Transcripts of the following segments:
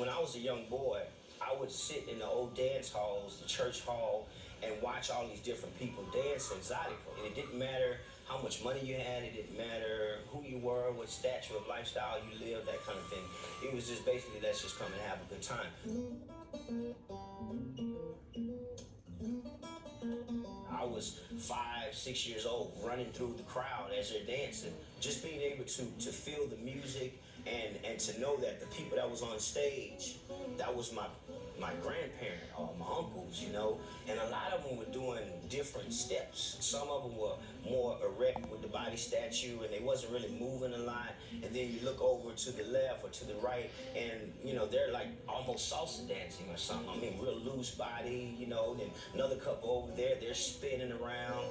When I was a young boy, I would sit in the old dance halls, the church hall, and watch all these different people dance Zydeco. And it didn't matter how much money you had, it didn't matter who you were, what stature of lifestyle you lived, that kind of thing. It was just basically, let's just come and have a good time. I was 5, 6 years old, running through the crowd as they're dancing, just being able to feel the music and to know that the people that was on stage, that was my grandparent or my uncles, you know, and a lot of them were doing different steps. Some of them were more erect with the body statue and they wasn't really moving a lot. And then you look over to the left or to the right and, you know, they're like almost salsa dancing or something. I mean, real loose body, you know, then another couple over there, they're spinning around.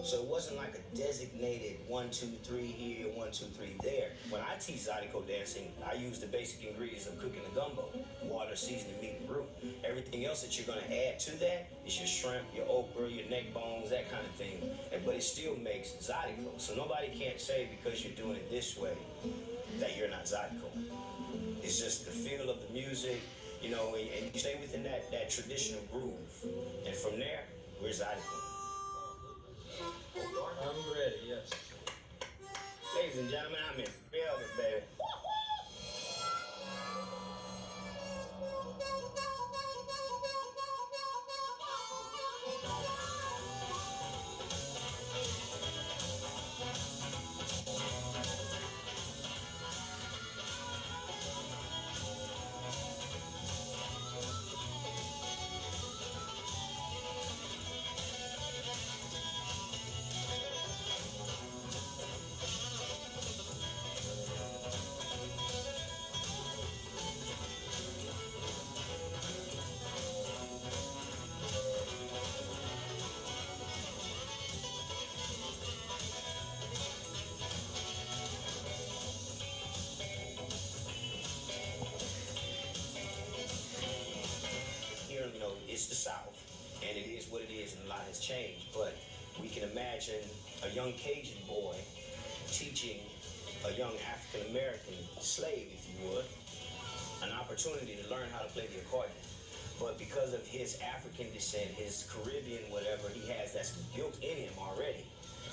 So it wasn't like a designated 1, 2, 3 here, 1, 2, 3 there. When I teach Zydeco dancing, I use the basic ingredients of cooking a gumbo: water, seasoning, meat, and roux. Everything else that you're gonna add to that is your shrimp, your okra, your neck bones, that kind of thing. But it still makes Zydeco. So nobody can't say because you're doing it this way that you're not Zydeco. It's just the feel of the music, you know, and you stay within that traditional groove. And from there, we're Zydeco. I'm ready, yes. Ladies and gentlemen, I'm in velvet, baby. Here, you know, it's the South, and it is what it is, and a lot has changed. But we can imagine a young Cajun boy teaching a young African American slave, if you would, an opportunity to learn how to play the accordion. But because of his African descent, his Caribbean, whatever he has that's built in him already,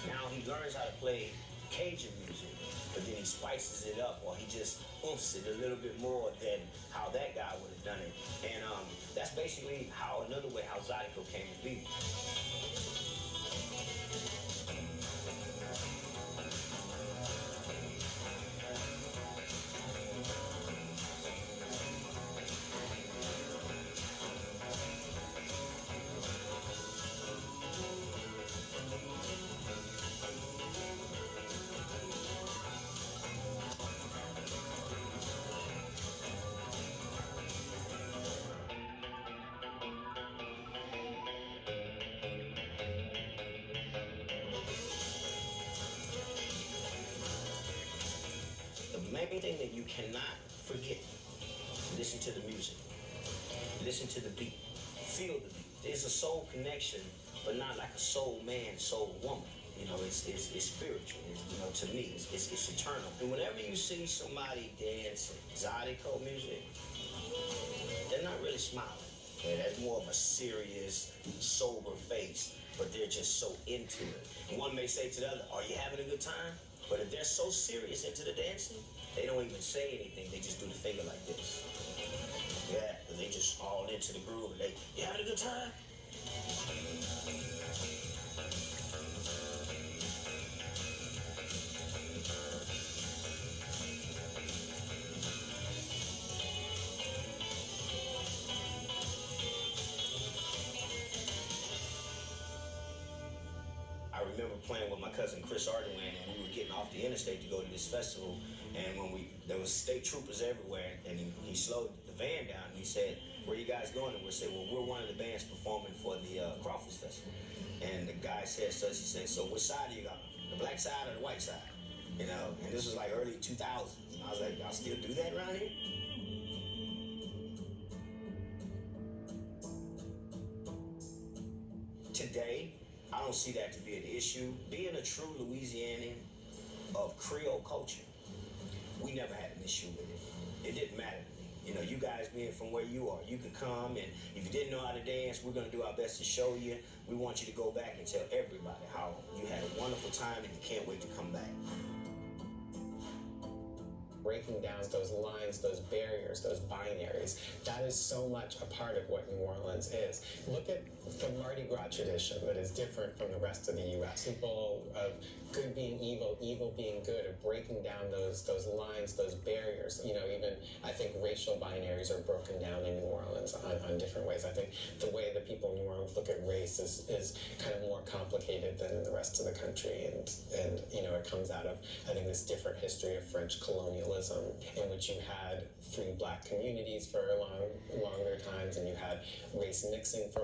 now he learns how to play Cajun music, but then he spices it up, or he just oomphs it a little bit more than how that guy would have done it. And that's basically another way how Zydeco came to be. The main thing that you cannot forget: listen to the music, listen to the beat, feel the beat. There's a soul connection, but not like a soul man, soul woman. You know, it's spiritual. You know, to me, it's eternal. And whenever you see somebody dancing Zydeco music, they're not really smiling. Okay, that's more of a serious, sober face, but they're just so into it. And one may say to the other, "Are you having a good time?" But if they're so serious into the dancing, they don't even say anything. They just do the finger like this. Yeah, they just all into the groove. And you having a good time? I remember playing with my cousin Chris Ardoin, and we were getting off the interstate to go to this festival. And there was state troopers everywhere, and he slowed the van down and he said, "Where you guys going?" And we said, "Well, we're one of the bands performing for the Crawford Festival." And the guy said, he said, "So which side are you on? The black side or the white side?" You know, and this was like early 2000s. And I was like, "Y'all still do that around here?" Today, I don't see that to be an issue. Being a true Louisianian of Creole culture, we never had an issue with it. It didn't matter to me. You know, you guys being from where you are, you can come, and if you didn't know how to dance, we're going to do our best to show you. We want you to go back and tell everybody how you had a wonderful time and you can't wait to come back. Breaking down those lines, those barriers, those binaries. That is so much a part of what New Orleans is. Look at the Mardi Gras tradition that is different from the rest of the U.S. People of good being evil, evil being good, of breaking down those lines, those barriers. You know, even I think racial binaries are broken down in New Orleans on different ways. I think the way that people in New Orleans look at race is kind of more complicated than in the rest of the country, and you know, it comes out of, I think, this different history of French colonialism, in which you had free black communities for longer times, and you had race mixing for